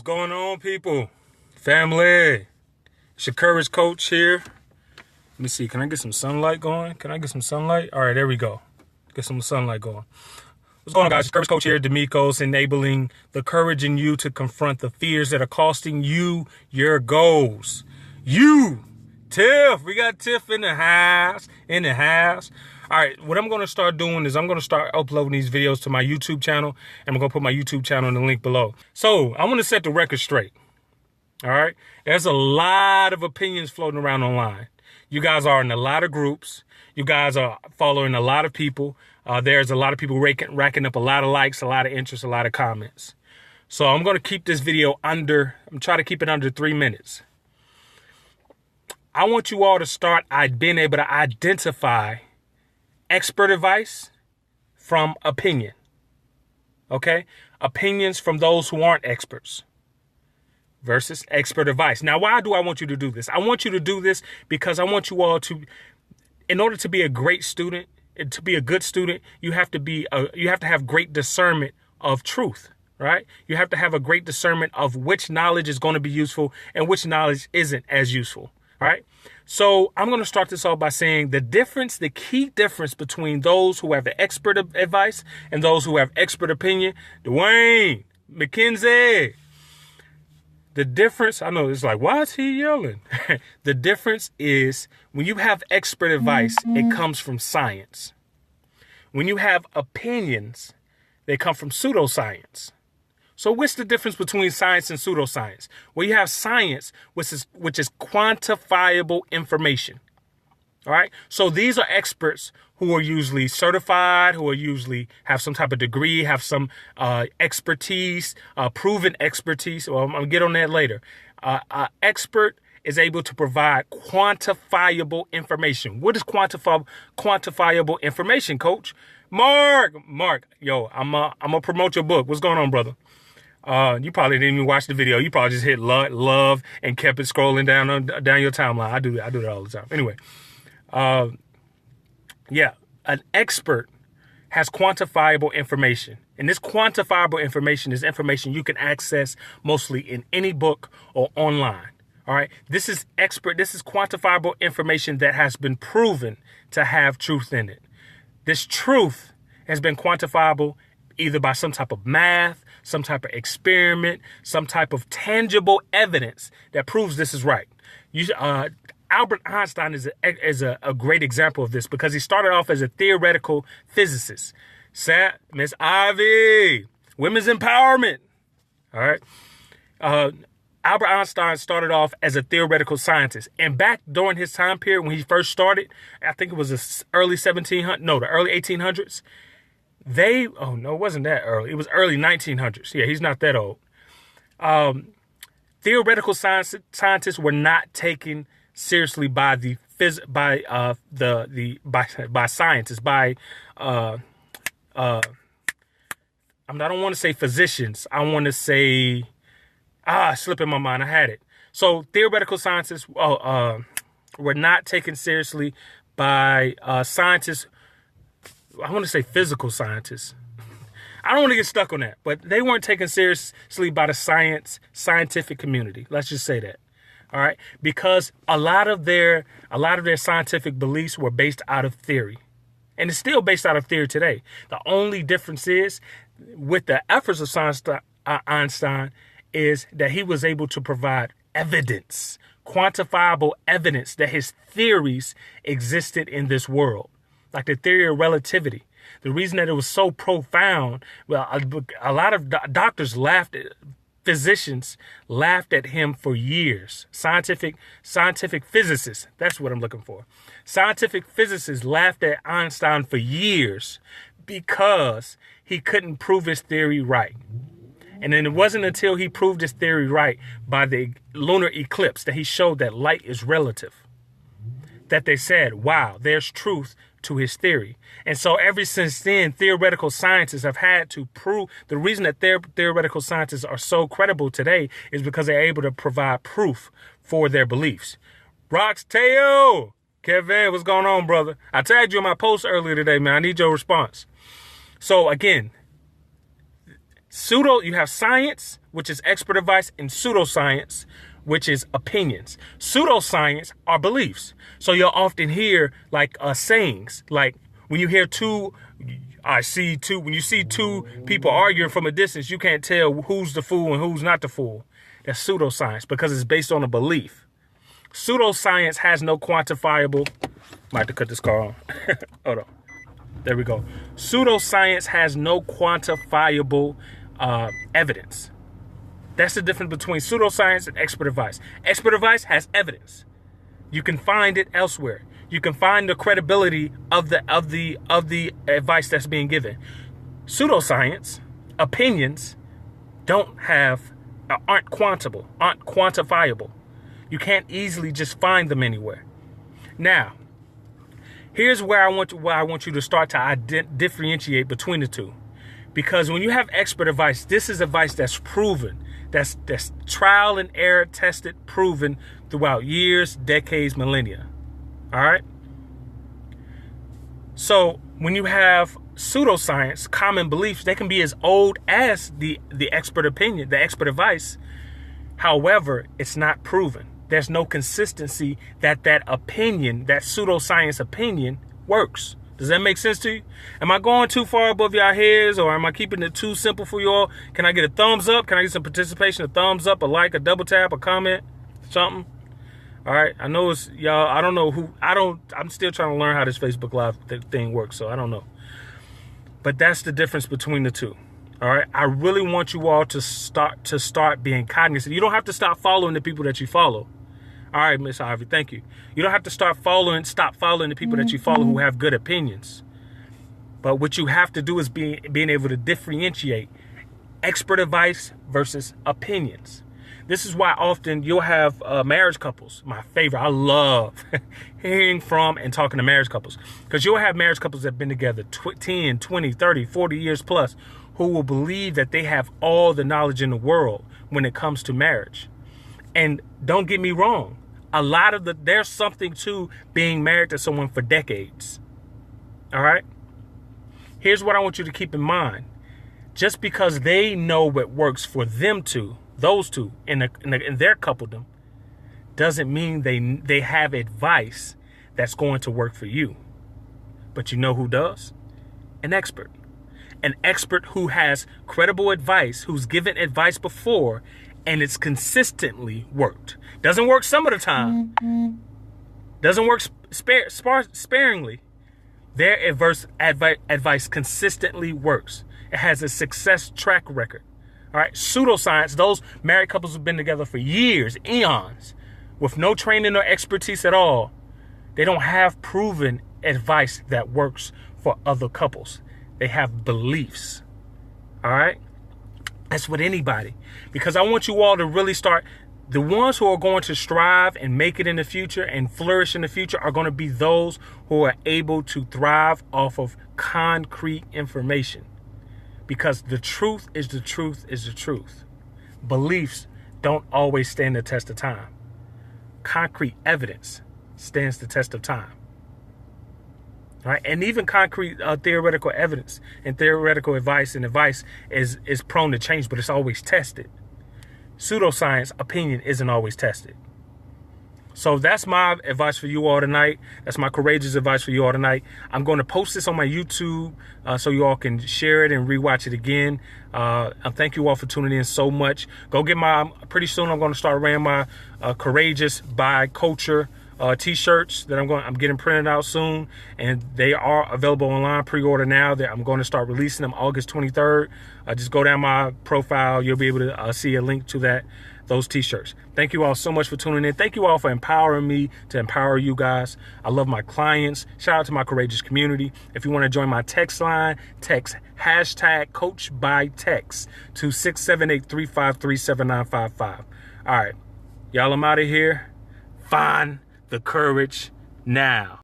Going on, people? Family. It's your courage coach here. Let me see. Can I get some sunlight going? Can I get some sunlight? All right, there we go. Get some sunlight going. What's going on, guys? Courage coach here, Demecos, enabling the courage in you to confront the fears that are costing you your goals. Tiff. We got Tiff in the house. All right, what I'm going to start doing is I'm going to start uploading these videos to my YouTube channel, and I'm going to put my YouTube channel in the link below. So I want to set the record straight. All right, there's a lot of opinions floating around online. You guys are in a lot of groups. You guys are following a lot of people. There's a lot of people racking up a lot of likes, a lot of interest, a lot of comments. So I'm going to keep this video I'm trying to keep it under 3 minutes. I want you all to start being able to identify expert advice from opinion. Okay? Opinions from those who aren't experts versus expert advice. Now, why do I want you to do this? I want you to do this because I want you all to, in order to be a great student, to be a good student, you have to have great discernment of truth, right? You have to have a great discernment of which knowledge is going to be useful and which knowledge isn't as useful. Right. So I'm going to start this off by saying the key difference between those who have expert advice and those who have expert opinion. Dwayne, McKenzie. The difference, I know it's like, why is he yelling? The difference is when you have expert advice, it comes from science. When you have opinions, they come from pseudoscience. So what's the difference between science and pseudoscience? Well, you have science, which is quantifiable information. All right. So these are experts who are usually certified, who are usually have some type of degree, have some expertise, proven expertise. Well, I'm going to get on that later. Expert is able to provide quantifiable information. What is quantifiable information, Coach? Mark, yo, I'm gonna promote your book. What's going on, brother? You probably didn't even watch the video. You probably just hit love and kept it scrolling down your timeline. I do that all the time. Anyway, an expert has quantifiable information. And this quantifiable information is information you can access mostly in any book or online. All right. This is quantifiable information that has been proven to have truth in it. This truth has been quantifiable either by some type of math, some type of experiment, some type of tangible evidence that proves this is right. Albert Einstein is a great example of this because he started off as a theoretical physicist. Miss Ivy, women's empowerment. All right. Albert Einstein started off as a theoretical scientist. And back during his time period when he first started, I think it was the early 1800s. It wasn't that early. It was early 1900s. Yeah, he's not that old. Theoretical scientists were not taken seriously by scientists, by I don't want to say physicians. I want to say slipping my mind. I had it. So theoretical scientists were not taken seriously by scientists. I want to say physical scientists. I don't want to get stuck on that, but they weren't taken seriously by the scientific community. Let's just say that. All right. Because a lot of their scientific beliefs were based out of theory, and it's still based out of theory today. The only difference is with the efforts of Einstein is that he was able to provide evidence, quantifiable evidence that his theories existed in this world. Like the theory of relativity. The reason that it was so profound, well, a lot of physicians laughed at him for years. Scientific physicists, that's what I'm looking for. Scientific physicists laughed at Einstein for years because he couldn't prove his theory right. And then it wasn't until he proved his theory right by the lunar eclipse that he showed that light is relative, that they said, wow, there's truth to his theory. And so ever since then, theoretical scientists have had to prove. The reason that theoretical scientists are so credible today is because they're able to provide proof for their beliefs. Rox Teo, Kevin, what's going on, brother? I tagged you in my post earlier today, man. I need your response. So again, You have science, which is expert advice, and pseudoscience, which is opinions. Pseudoscience are beliefs. So you'll often hear like sayings, like when you hear when you see two people arguing from a distance, you can't tell who's the fool and who's not the fool. That's pseudoscience because it's based on a belief. Pseudoscience has no quantifiable. Might have to cut this car on. Hold on. There we go. Pseudoscience has no quantifiable evidence. That's the difference between pseudoscience and expert advice. Expert advice has evidence. You can find it elsewhere. You can find the credibility of the advice that's being given. Pseudoscience opinions aren't quantifiable. You can't easily just find them anywhere. Now, here's where I want you to start to differentiate between the two. Because when you have expert advice, this is advice that's proven, that's trial and error tested, proven throughout years, decades, millennia. All right. So when you have pseudoscience, common beliefs, they can be as old as the expert opinion, the expert advice. However, it's not proven. There's no consistency that opinion, that pseudoscience opinion, works. Does that make sense to you? Am I going too far above y'all heads, or am I keeping it too simple for you all? Can I get a thumbs up? Can I get some participation? A thumbs up, a like, a double tap, a comment, something? All right. I know it's y'all. I don't know I'm still trying to learn how this Facebook Live thing works, so I don't know. But that's the difference between the two. All right. I really want you all to start being cognizant. You don't have to stop following the people that you follow. All right, Miss Ivy, thank you. You don't have to stop following the people that you follow who have good opinions. But what you have to do is being able to differentiate expert advice versus opinions. This is why often you'll have marriage couples. My favorite. I love hearing from and talking to marriage couples. Because you'll have marriage couples that have been together 10, 20, 30, 40 years plus who will believe that they have all the knowledge in the world when it comes to marriage. And don't get me wrong. There's something to being married to someone for decades. All right. Here's what I want you to keep in mind. Just because they know what works for those two in their coupledom, doesn't mean they have advice that's going to work for you. But you know who does? An expert. An expert who has credible advice, who's given advice before, and it's consistently worked. Doesn't work some of the time. Doesn't work sparingly. Their advice consistently works. It has a success track record. All right. Pseudoscience, those married couples who've been together for years, eons, with no training or expertise at all. They don't have proven advice that works for other couples. They have beliefs. All right. That's with anybody, because I want you all to really start. The ones who are going to strive and make it in the future and flourish in the future are going to be those who are able to thrive off of concrete information, because the truth is the truth is the truth. Beliefs don't always stand the test of time. Concrete evidence stands the test of time. Right? And even concrete theoretical evidence and theoretical advice is prone to change, but it's always tested. Pseudoscience opinion isn't always tested. So that's my advice for you all tonight. That's my courageous advice for you all tonight. I'm going to post this on my YouTube so you all can share it and rewatch it again. Thank you all for tuning in so much. Pretty soon I'm going to start wearing my Courageous by Culture t-shirts that I'm getting printed out soon, and they are available online. Pre-order now. I'm going to start releasing them August 23rd. Just go down my profile. You'll be able to see a link to those t-shirts. Thank you all so much for tuning in. Thank you all for empowering me to empower you guys. I love my clients. Shout out to my courageous community. If you want to join my text line, text #CoachByText to 678-353-7955. All right, y'all, I'm out of here. Find the courage now.